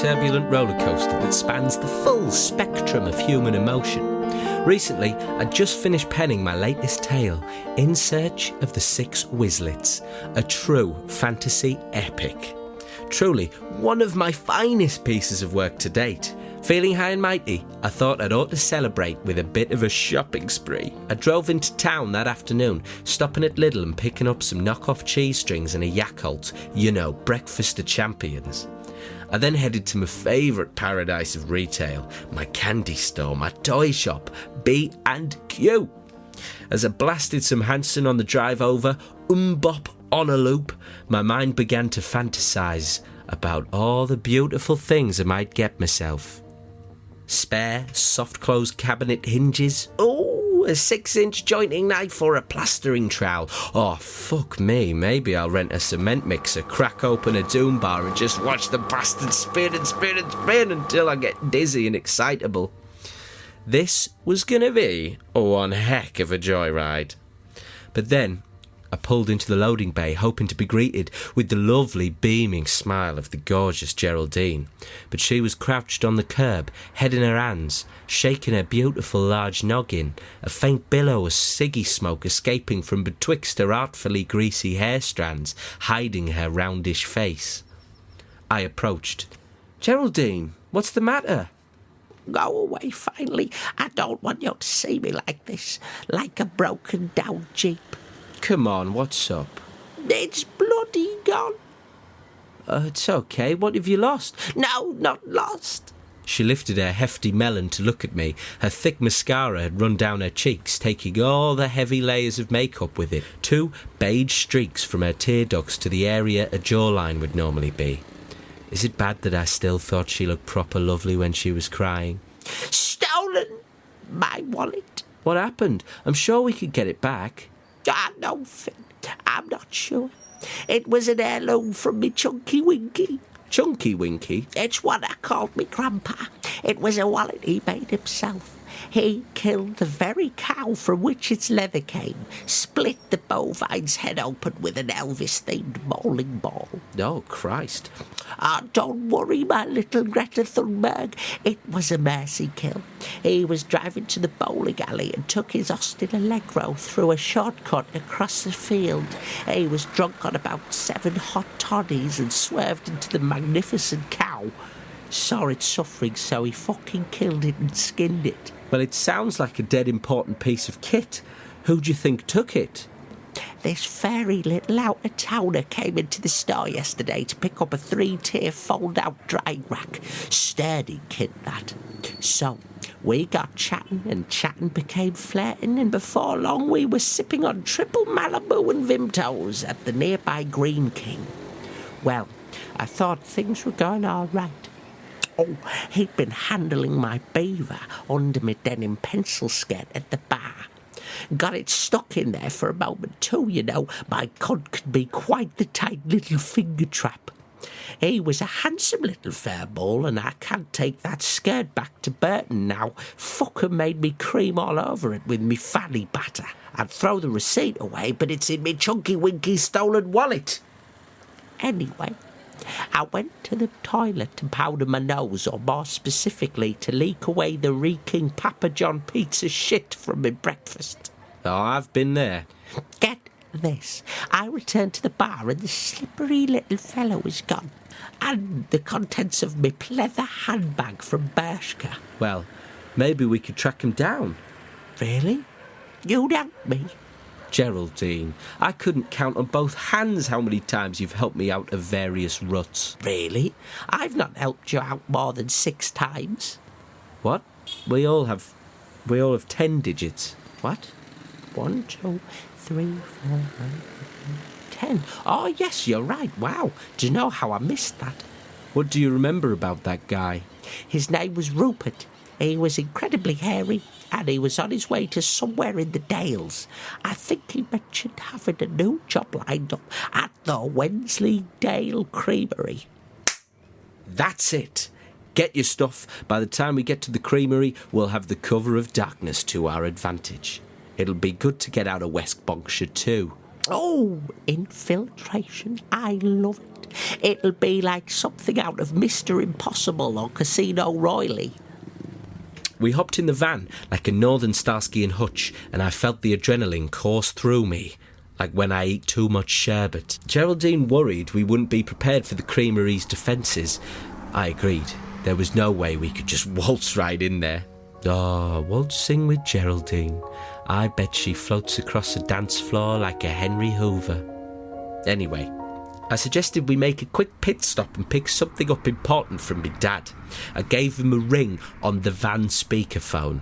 turbulent roller coaster that spans the full spectrum of human emotion. Recently, I just finished penning my latest tale, In Search of the Six Wizzlets, a true fantasy epic. Truly, one of my finest pieces of work to date. Feeling high and mighty, I thought I'd ought to celebrate with a bit of a shopping spree. I drove into town that afternoon, stopping at Lidl and picking up some knockoff cheese strings and a Yakult, breakfast of champions. I then headed to my favourite paradise of retail, my candy store, my toy shop, B&Q. As I blasted some Hanson on the drive over, bop on a loop, my mind began to fantasise about all the beautiful things I might get myself. Spare, soft-close cabinet hinges. Oh, a 6-inch jointing knife or a plastering trowel. Oh, fuck me, maybe I'll rent a cement mixer, crack open a Doom bar and just watch the bastard spin and spin and spin until I get dizzy and excitable. This was gonna be one heck of a joyride. But then I pulled into the loading bay, hoping to be greeted with the lovely, beaming smile of the gorgeous Geraldine. But she was crouched on the curb, head in her hands, shaking her beautiful large noggin, a faint billow of ciggy smoke escaping from betwixt her artfully greasy hair strands, hiding her roundish face. I approached. "Geraldine, what's the matter?" "Go away, finally. I don't want you to see me like this, like a broken-down Jeep." "Come on, what's up?" "It's bloody gone." It's okay. What have you lost?" "No, not lost." She lifted her hefty melon to look at me. Her thick mascara had run down her cheeks, taking all the heavy layers of makeup with it. 2 beige streaks from her tear ducts to the area a jawline would normally be. Is it bad that I still thought she looked proper lovely when she was crying? "Stolen my wallet." "What happened? I'm sure we could get it back." No, Finn, I'm not sure. It was an heirloom from me Chunky Winky." "Chunky Winky?" "It's what I called me grandpa. It was a wallet he made himself. He killed the very cow from which its leather came, split the bovine's head open with an Elvis-themed bowling ball." Oh, Christ. Don't worry, my little Greta Thunberg. It was a mercy kill. He was driving to the bowling alley and took his Austin Allegro through a shortcut across the field. He was drunk on about 7 hot toddies and swerved into the magnificent cow. Saw it suffering, so he fucking killed it and skinned it." Well, it sounds like a dead important piece of kit. Who do you think took it? "This fairy little out-of-towner came into the store yesterday to pick up a 3-tier fold-out drying rack. Sturdy kid, that. So we got chatting, and chatting became flirting, and before long we were sipping on triple Malibu and Vimtos at the nearby Green King. Well, I thought things were going all right. Oh, he'd been handling my beaver under my denim pencil skirt at the bar. Got it stuck in there for a moment too, My cunt could be quite the tight little finger trap. He was a handsome little furball, and I can't take that skirt back to Burton now. Fucker made me cream all over it with me fanny batter. I'd throw the receipt away, but it's in me Chunky Winky stolen wallet. Anyway, I went to the toilet to powder my nose, or more specifically, to leak away the reeking Papa John pizza shit from my breakfast. Oh, I've been there. Get this. I returned to the bar and the slippery little fellow was gone. And the contents of my pleather handbag from Bershka. Well, maybe we could track him down. Really? You'd help me? Geraldine, I couldn't count on both hands how many times you've helped me out of various ruts. Really? I've not helped you out more than 6 times. What? We all have 10 digits. What? 1, 2, 3, 4, 5, 10. Oh, yes, you're right. Wow. Do you know how I missed that? What do you remember about that guy? His name was Rupert. He was incredibly hairy, and he was on his way to somewhere in the Dales. I think he mentioned having a new job lined up at the Wensleydale Creamery. That's it. Get your stuff. By the time we get to the Creamery, we'll have the cover of darkness to our advantage. It'll be good to get out of West Bonkshire too. Oh, infiltration. I love it. It'll be like something out of Mr. Impossible or Casino Royale. We hopped in the van like a northern Starsky and Hutch, and I felt the adrenaline course through me, like when I eat too much sherbet. Geraldine worried we wouldn't be prepared for the creamery's defences. I agreed. There was no way we could just waltz right in there. Oh, waltzing with Geraldine. I bet she floats across a dance floor like a Henry Hoover. Anyway, I suggested we make a quick pit stop and pick something up important from me dad. I gave him a ring on the van speakerphone.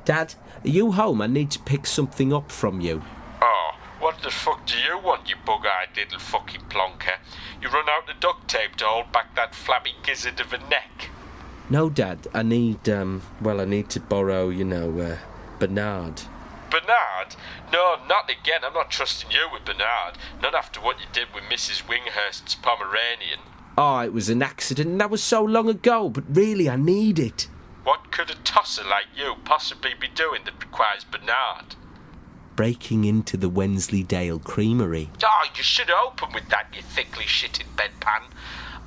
Dad, are you home? I need to pick something up from you. Oh, what the fuck do you want, you bug-eyed little fucking plonker? You run out the duct tape to hold back that flabby gizzard of a neck. No, Dad, I need to borrow, Bernard. Bernard? No, not again. I'm not trusting you with Bernard. Not after what you did with Mrs. Winghurst's Pomeranian. Oh, it was an accident, and that was so long ago, but really, I need it. What could a tosser like you possibly be doing that requires Bernard? Breaking into the Wensleydale Creamery. Oh, you should open with that, you thickly shitted bedpan.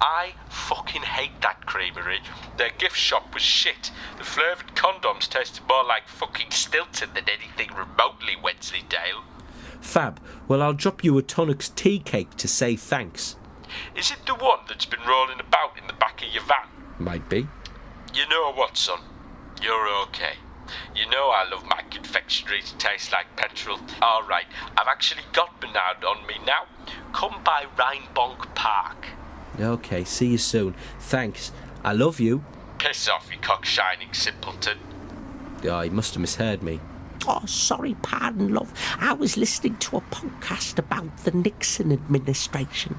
I fucking hate that creamery. Their gift shop was shit. The flavoured condoms tasted more like fucking Stilton than anything remotely Wensleydale. Fab, well, I'll drop you a Tonic's tea cake to say thanks. Is it the one that's been rolling about in the back of your van? Might be. You know what, son? You're okay. You know I love my confectionery to taste like petrol. All right, I've actually got Bernard on me now. Come by Rhinebonk Park. Okay, see you soon. Thanks. I love you. Piss off, you cock-shining simpleton. Oh, he must have misheard me. Oh, sorry, pardon, love. I was listening to a podcast about the Nixon administration.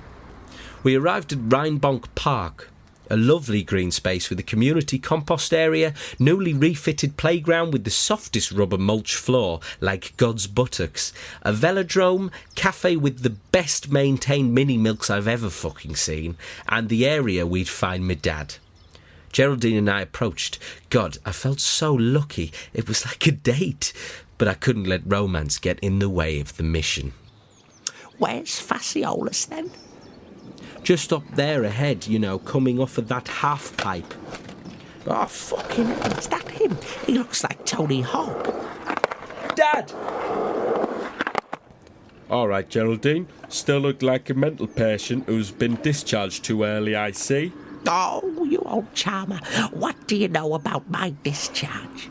We arrived at Rhinebonk Park, a lovely green space with a community compost area, newly refitted playground with the softest rubber mulch floor, like God's buttocks, a velodrome, cafe with the best maintained mini milks I've ever fucking seen, and the area we'd find me dad. Geraldine and I approached. God, I felt so lucky. It was like a date, but I couldn't let romance get in the way of the mission. Where's Fasciolas, then? Just up there ahead, coming off of that half pipe. Oh, fucking hell, is that him? He looks like Tony Hawk. Dad! All right, Geraldine. Still look like a mental patient who's been discharged too early, I see. Oh, you old charmer. What do you know about my discharge?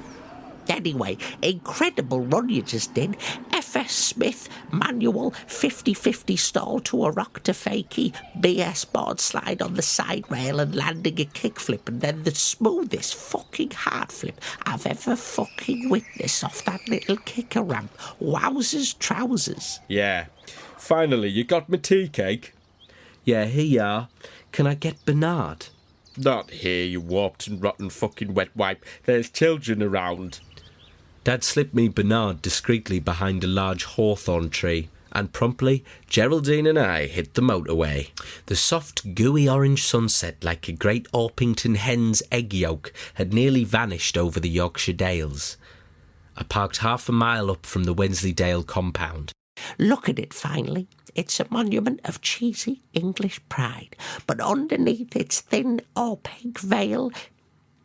Anyway, incredible run you just did. F.S. Smith, manual, 50-50 stall to a rock to fakie, BS board slide on the side rail and landing a kickflip, and then the smoothest fucking hard flip I've ever fucking witnessed off that little kicker ramp. Wowzers trousers. Yeah. Finally, you got my tea cake? Yeah, here you are. Can I get Bernard? Not here, you warped and rotten fucking wet wipe. There's children around. Dad slipped me Bernard discreetly behind a large hawthorn tree, and promptly Geraldine and I hit the motorway. The soft, gooey orange sunset, like a great Orpington hen's egg yolk, had nearly vanished over the Yorkshire Dales. I parked half a mile up from the Wensleydale compound. Look at it finally. It's a monument of cheesy English pride, but underneath its thin opaque veil,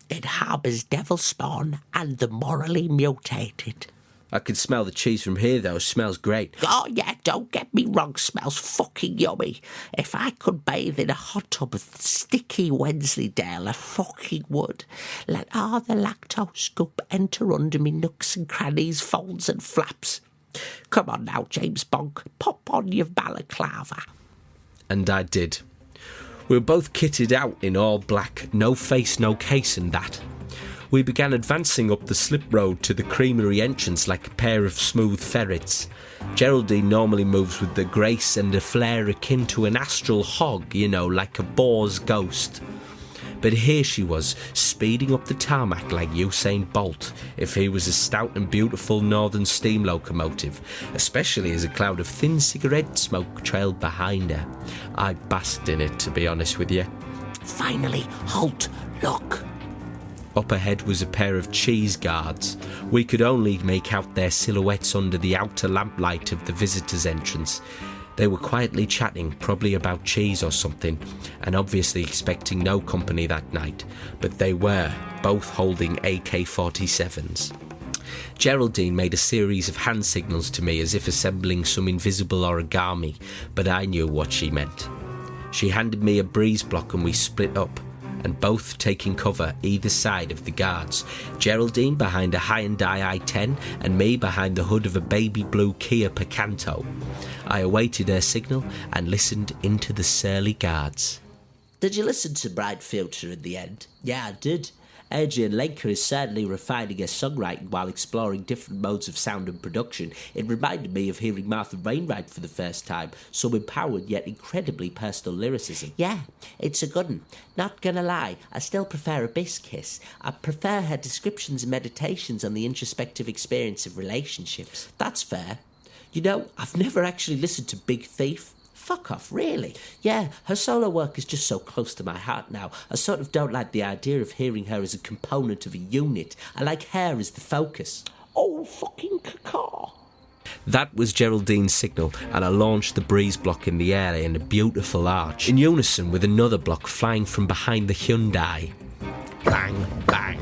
it harbours devil spawn and the morally mutated. I can smell the cheese from here, though. It smells great. Oh, yeah, don't get me wrong, smells fucking yummy. If I could bathe in a hot tub of sticky Wensleydale, I fucking would. Let all the lactose scoop enter under me nooks and crannies, folds and flaps. Come on now, James Bonk, pop on your balaclava. And I did. We were both kitted out in all black, no face, no case and that. We began advancing up the slip road to the creamery entrance like a pair of smooth ferrets. Geraldine normally moves with the grace and a flair akin to an astral hog, like a boar's ghost. But here she was, speeding up the tarmac like Usain Bolt, if he was a stout and beautiful northern steam locomotive, especially as a cloud of thin cigarette smoke trailed behind her. I basked in it, to be honest with you. Finally, halt, look. Up ahead was a pair of cheese guards. We could only make out their silhouettes under the outer lamplight of the visitors' entrance. They were quietly chatting, probably about cheese or something, and obviously expecting no company that night, but they were, both holding AK-47s. Geraldine made a series of hand signals to me as if assembling some invisible origami, but I knew what she meant. She handed me a breeze block and we split up, and both taking cover either side of the guards, Geraldine behind a Hyundai i10 and me behind the hood of a baby blue Kia Picanto. I awaited her signal and listened into the surly guards. Did you listen to Bright Future in the end? Yeah, I did. Adrian Lenker is certainly refining her songwriting while exploring different modes of sound and production. It reminded me of hearing Martha Wainwright for the first time, some empowered yet incredibly personal lyricism. Yeah, it's a good one. Not gonna lie, I still prefer Abyss Kiss. I prefer her descriptions and meditations on the introspective experience of relationships. That's fair. You know, I've never actually listened to Big Thief. Fuck off, really? Yeah, her solo work is just so close to my heart now. I sort of don't like the idea of hearing her as a component of a unit. I like her as the focus. Oh, fucking caca. That was Geraldine's signal, and I launched the breeze block in the air in a beautiful arch, in unison with another block flying from behind the Hyundai. Bang, bang.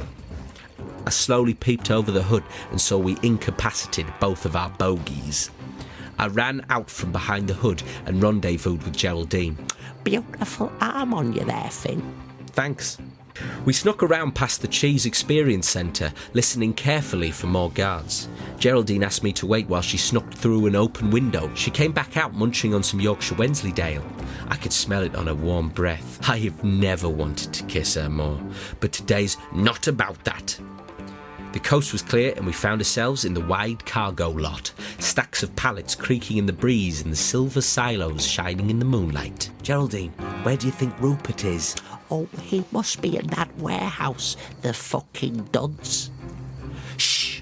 I slowly peeped over the hood and saw we incapacitated both of our bogies. I ran out from behind the hood and rendezvoused with Geraldine. Beautiful arm on you there, Finn. Thanks. We snuck around past the Cheese Experience Centre, listening carefully for more guards. Geraldine asked me to wait while she snuck through an open window. She came back out munching on some Yorkshire Wensleydale. I could smell it on her warm breath. I have never wanted to kiss her more, but today's not about that. The coast was clear and we found ourselves in the wide cargo lot, stacks of pallets creaking in the breeze and the silver silos shining in the moonlight. Geraldine, where do you think Rupert is? Oh, he must be in that warehouse, the fucking dunce. Shh!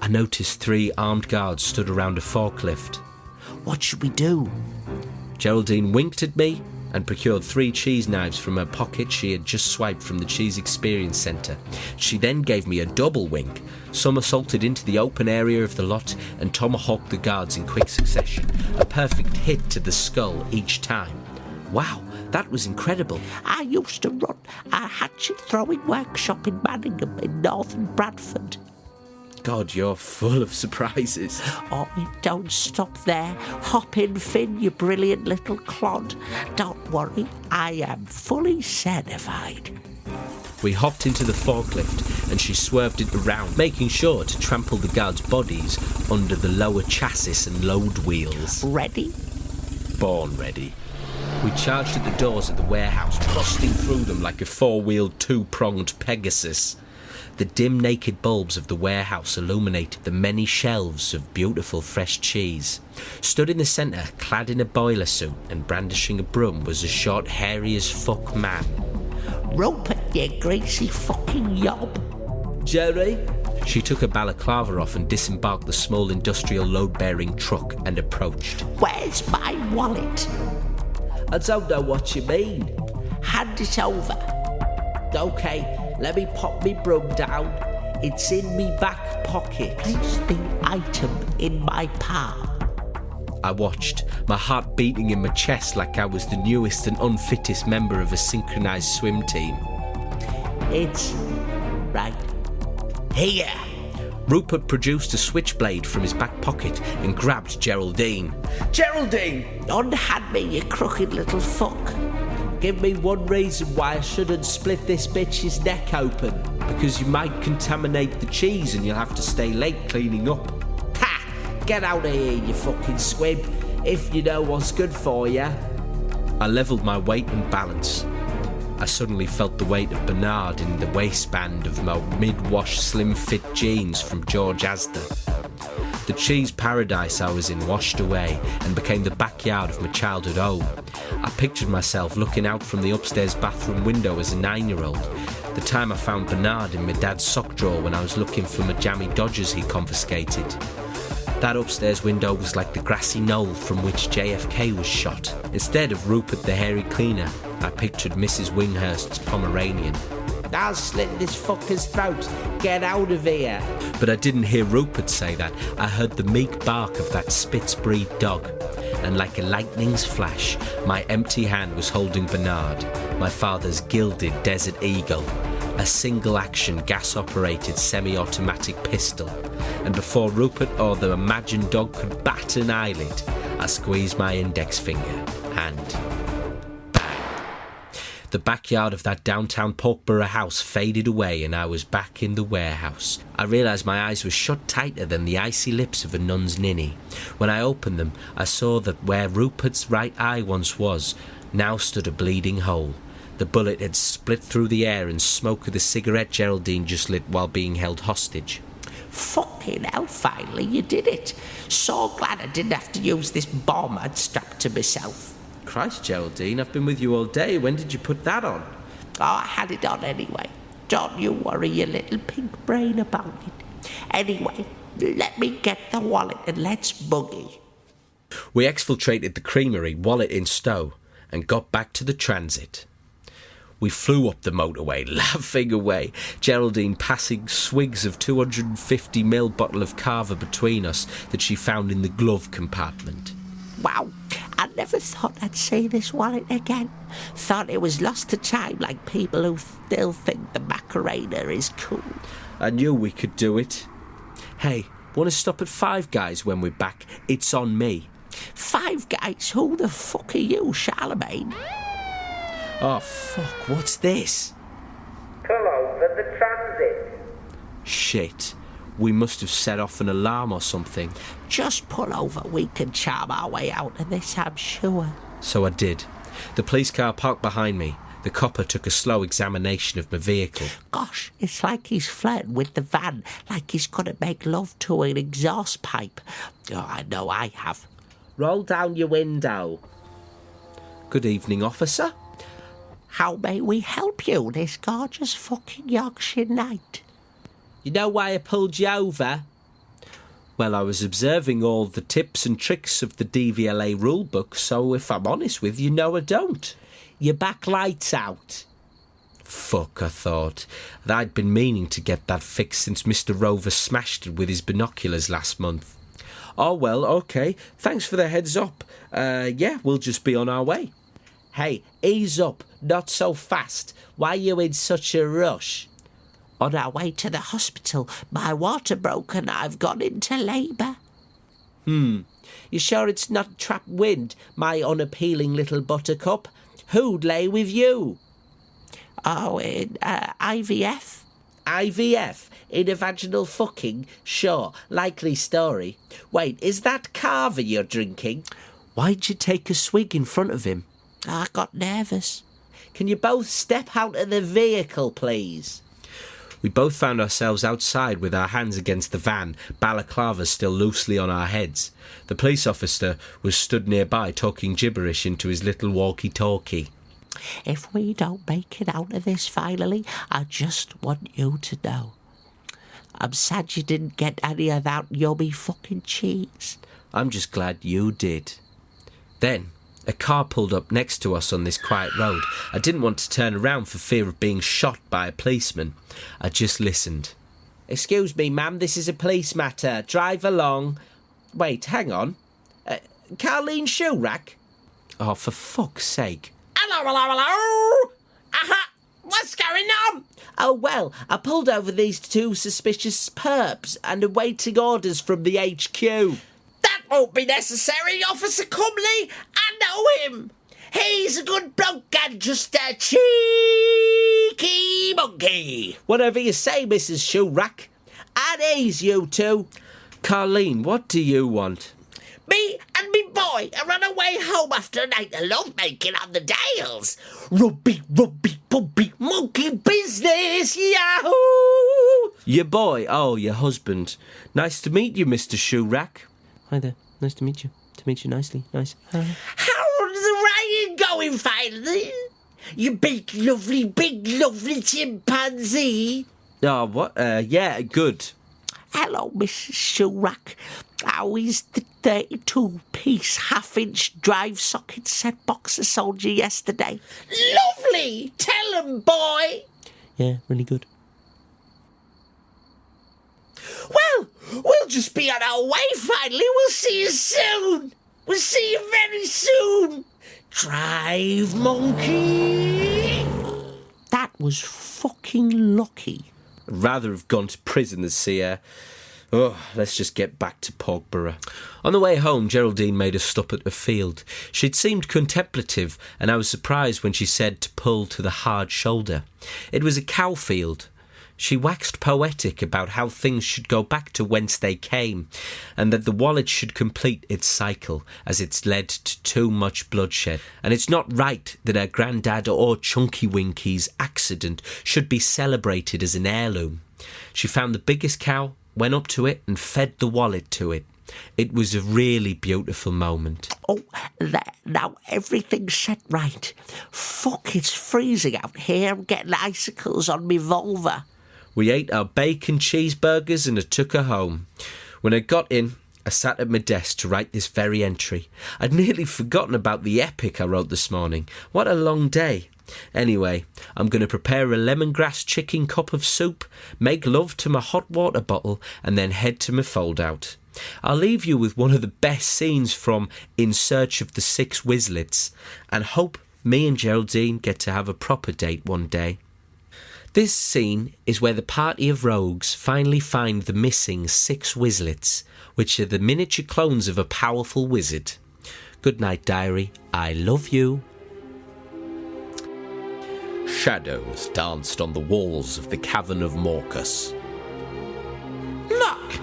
I noticed 3 armed guards stood around a forklift. What should we do? Geraldine winked at me and procured 3 cheese knives from her pocket she had just swiped from the Cheese Experience Centre. She then gave me a double wink, somersaulted into the open area of the lot and tomahawked the guards in quick succession, a perfect hit to the skull each time. Wow, that was incredible. I used to run a hatchet-throwing workshop in Manningham in northern Bradford. God, you're full of surprises. Oh, don't stop there. Hop in, Finn, you brilliant little clod. Don't worry, I am fully certified. We hopped into the forklift and she swerved it around, making sure to trample the guards' bodies under the lower chassis and load wheels. Ready? Born ready. We charged at the doors of the warehouse, busting through them like a 4-wheeled, 2-pronged Pegasus. The dim naked bulbs of the warehouse illuminated the many shelves of beautiful fresh cheese. Stood in the centre, clad in a boiler suit and brandishing a broom, was a short, hairy as fuck man. Rupert, you greasy fucking yob. Jerry? She took her balaclava off and disembarked the small industrial load-bearing truck and approached. Where's my wallet? I don't know what you mean. Hand it over. Okay. Let me pop me broom down. It's in me back pocket. Place the item in my palm. I watched, my heart beating in my chest like I was the newest and unfittest member of a synchronised swim team. It's right here. Rupert produced a switchblade from his back pocket and grabbed Geraldine. Geraldine! Unhand me, you crooked little fuck. Give me one reason why I shouldn't split this bitch's neck open. Because you might contaminate the cheese and you'll have to stay late cleaning up. Ha! Get out of here, you fucking squib, if you know what's good for you. I levelled my weight and balance. I suddenly felt the weight of Bernard in the waistband of my mid-wash slim-fit jeans from George Asda. The cheese paradise I was in washed away and became the backyard of my childhood home. I pictured myself looking out from the upstairs bathroom window as a 9-year-old, the time I found Bernard in my dad's sock drawer when I was looking for my jammy Dodgers he confiscated. That upstairs window was like the grassy knoll from which JFK was shot. Instead of Rupert the hairy cleaner, I pictured Mrs. Winghurst's Pomeranian. I'll slit this fucker's throat. Get out of here. But I didn't hear Rupert say that. I heard the meek bark of that Spitz breed dog. And like a lightning's flash, my empty hand was holding Bernard, my father's gilded Desert Eagle, a single-action gas-operated semi-automatic pistol. And before Rupert or the imagined dog could bat an eyelid, I squeezed my index finger and... The backyard of that downtown Porkborough house faded away and I was back in the warehouse. I realised my eyes were shut tighter than the icy lips of a nun's ninny. When I opened them, I saw that where Rupert's right eye once was, now stood a bleeding hole. The bullet had split through the air and smoke of the cigarette Geraldine just lit while being held hostage. Fucking hell, finally you did it. So glad I didn't have to use this bomb I'd strapped to myself. Christ, Geraldine, I've been with you all day. When did you put that on? Oh, I had it on anyway. Don't you worry your little pink brain about it. Anyway, let me get the wallet and let's boogie. We exfiltrated the creamery, wallet in stow, and got back to the transit. We flew up the motorway, laughing away, Geraldine passing swigs of 250ml bottle of Carver between us that she found in the glove compartment. Wow, I never thought I'd see this wallet again. Thought it was lost to time like people who still think the Macarena is cool. I knew we could do it. Hey, want to stop at Five Guys when we're back? It's on me. Five Guys? Who the fuck are you, Charlemagne? Oh, fuck, what's this? Pull over the transit. Shit. We must have set off an alarm or something. Just pull over, we can charm our way out of this, I'm sure. So I did. The police car parked behind me. The copper took a slow examination of my vehicle. Gosh, it's like he's flirting with the van, like he's going to make love to an exhaust pipe. Oh, I know I have. Roll down your window. Good evening, officer. How may we help you this gorgeous fucking Yorkshire night? You know why I pulled you over? Well, I was observing all the tips and tricks of the DVLA rulebook, so if I'm honest with you, no I don't. Your back light's out. Fuck, I thought. I'd been meaning to get that fixed since Mr. Rover smashed it with his binoculars last month. Oh, well, OK. Thanks for the heads up. Yeah, we'll just be on our way. Hey, ease up. Not so fast. Why are you in such a rush? On our way to the hospital, my water broke and I've gone into labour. You sure it's not trapped wind, my unappealing little buttercup? Who'd lay with you? Oh, in IVF. IVF? Intervaginal fucking? Sure, likely story. Wait, is that Carver you're drinking? Why'd you take a swig in front of him? I got nervous. Can you both step out of the vehicle, please? We both found ourselves outside with our hands against the van, balaclavas still loosely on our heads. The police officer was stood nearby talking gibberish into his little walkie-talkie. If we don't make it out of this finally, I just want you to know. I'm sad you didn't get any of that yummy fucking cheese. I'm just glad you did. Then a car pulled up next to us on this quiet road. I didn't want to turn around for fear of being shot by a policeman. I just listened. Excuse me, ma'am, this is a police matter. Drive along. Wait, hang on. Carleen Shoerack? Oh, for fuck's sake. Hello. Aha! What's going on? Oh, well, I pulled over these two suspicious perps and awaiting orders from the HQ. That won't be necessary, Officer Cumley. I know him. He's a good bloke and just a cheeky monkey. Whatever you say, Mrs. Shoerack. At ease, you two. Carleen, what do you want? Me and me boy ran away home after a night of love-making on the Dales. Rubby, monkey business, yahoo! Your boy? Oh, your husband. Nice to meet you, Mr. Shoerack. Hi there. Nice to meet you. To meet you nicely. Nice. How's the rain going finally? You big lovely chimpanzee. Oh, what? Yeah, good. Hello, Mrs. Shoerack. How is the 32-piece half-inch drive socket set box I sold you yesterday? Lovely! Tell 'em, boy! Yeah, really good. Well, we'll just be on our way finally. We'll see you soon. We'll see you very soon. Drive, monkey. That was fucking lucky. I'd rather have gone to prison than see her. Oh, let's just get back to Pogborough. On the way home, Geraldine made a stop at a field. She'd seemed contemplative, and I was surprised when she said to pull to the hard shoulder. It was a cow field. She waxed poetic about how things should go back to whence they came, and that the wallet should complete its cycle, as it's led to too much bloodshed. And it's not right that her granddad or Chunky Winky's accident should be celebrated as an heirloom. She found the biggest cow, went up to it and fed the wallet to it. It was a really beautiful moment. Oh, there, now everything's set right. Fuck, it's freezing out here. I'm getting icicles on me vulva. We ate our bacon cheeseburgers and I took her home. When I got in, I sat at my desk to write this very entry. I'd nearly forgotten about the epic I wrote this morning. What a long day. Anyway, I'm going to prepare a lemongrass chicken cup of soup, make love to my hot water bottle, and then head to my fold-out. I'll leave you with one of the best scenes from In Search of the Six Wizzlets, and hope me and Geraldine get to have a proper date one day. This scene is where the party of rogues finally find the missing Six Wizzlets, which are the miniature clones of a powerful wizard. Good night, diary. I love you. Shadows danced on the walls of the cavern of Morcus. Look,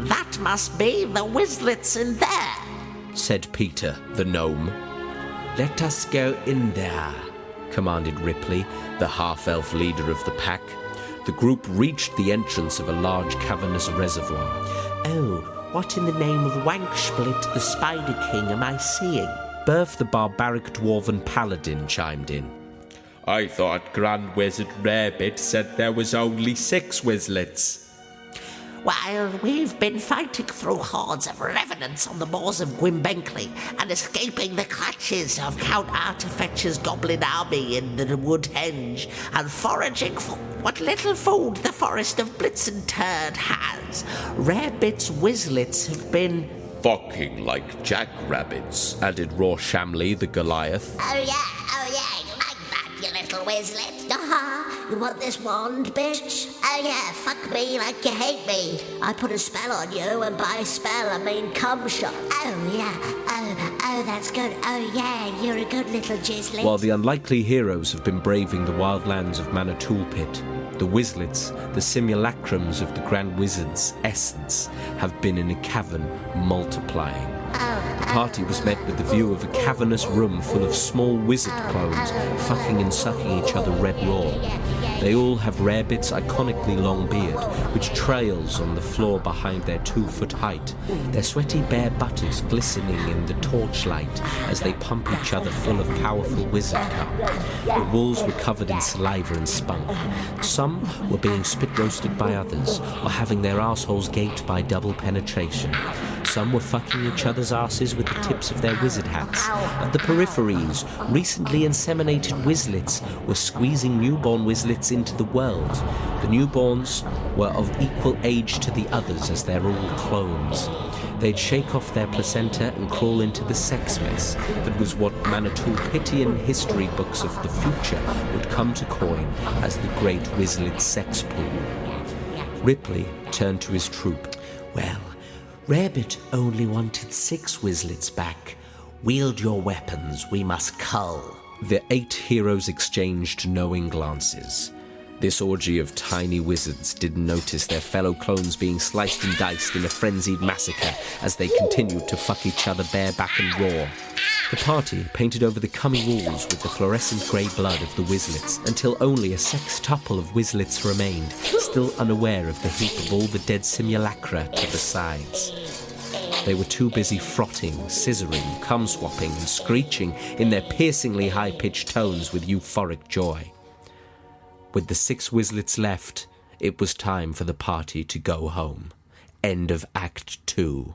that must be the Wizzlets in there, said Peter, the gnome. Let us go in there, commanded Ripley, the half-elf leader of the pack. The group reached the entrance of a large cavernous reservoir. Oh, what in the name of Wanksplit the Spider King am I seeing? Berth, the barbaric dwarven paladin, chimed in. I thought Grand Wizard Rarebit said there was only 6 Wizzlets. While we've been fighting through hordes of revenants on the moors of Gwynbenkley and escaping the clutches of Count Artifetcher's goblin army in the Woodhenge and foraging for what little food the forest of Blitzenturd has, Rarebit's Wizzlets have been... Fucking like jackrabbits, added Raw Shamley, the Goliath. Oh yeah, you like that, you little Wizzlet? You want this wand, bitch? Oh yeah, fuck me like you hate me. I put a spell on you, and by spell I mean cum shot. Oh yeah, oh that's good. Oh yeah, you're a good little jizzlet. While the unlikely heroes have been braving the wild lands of Manatoulpit, the Wizzlets, the simulacrums of the Grand Wizard's essence, have been in a cavern multiplying. The party was met with the view of a cavernous room full of small wizard clones fucking and sucking each other red raw. They all have Rarebit's iconically long beard, which trails on the floor behind their 2-foot height, their sweaty bare buttocks glistening in the torchlight as they pump each other full of powerful wizard cum. The walls were covered in saliva and spunk. Some were being spit-roasted by others, or having their arseholes gaped by double penetration. Some were fucking each other's arses with the tips of their wizard hats. At the peripheries, recently inseminated Wizzlets were squeezing newborn Wizzlets into the world. The newborns were of equal age to the others, as they're all clones. They'd shake off their placenta and crawl into the sex mess that was what Manatoulpitian history books of the future would come to coin as the Great Wizzlet Sex Pool. Ripley turned to his troop. Well, Rarebit only wanted 6 Wizzlets back. Wield your weapons, we must cull. The 8 heroes exchanged knowing glances. This orgy of tiny wizards didn't notice their fellow clones being sliced and diced in a frenzied massacre as they continued to fuck each other bareback and raw. The party painted over the cummy walls with the fluorescent grey blood of the Wizzlets until only a sextuple of Wizzlets remained, still unaware of the heap of all the dead simulacra to the sides. They were too busy frotting, scissoring, cum-swapping and screeching in their piercingly high-pitched tones with euphoric joy. With the 6 Wizzlets left, it was time for the party to go home. End of Act 2.